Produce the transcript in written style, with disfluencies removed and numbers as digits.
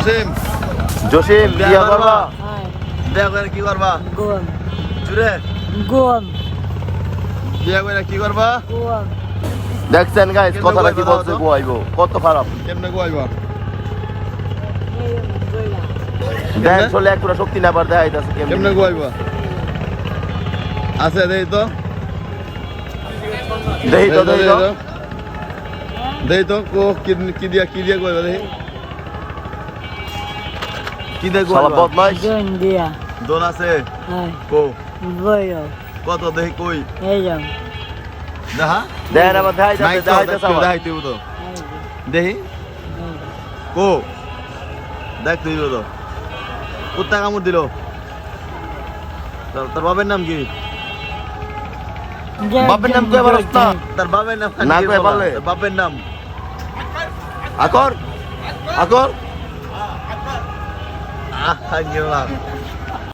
জসিম জসিম বিয়া করবা? বিয়া করে কি করবা? গম জুড়ে গম বিয়া করে কি করবা? গম দেখছেন গাইস কথাটা কি বলছে গোয়াইবো কত খারাপ কেমনে গোয়াইবা? দেন চলে একটা শক্তি না পার দেখাইতাছে কেমনে গোয়াইবা? আছে দেই তো দেই তো দেই তো কো কি দিয়া গোয়াইবা দেই কি দে শালা গোয়াইবা? বদমাইশ জন দিয়া দোন আছে হ্যাঁ কো বইও কত দেই কই এই যাও দেখা দেন আবার দেখাইতাছে আবার দেখাই তুই তো দেহি কো দেখ তুই তো কুত্তা কামড় দিল তোর বাবার নাম কি? বাপের নাম কই বলছ না তার বাবার নাম না কই বললে? তোর বাবার নাম আকর আকর আহ গেলাম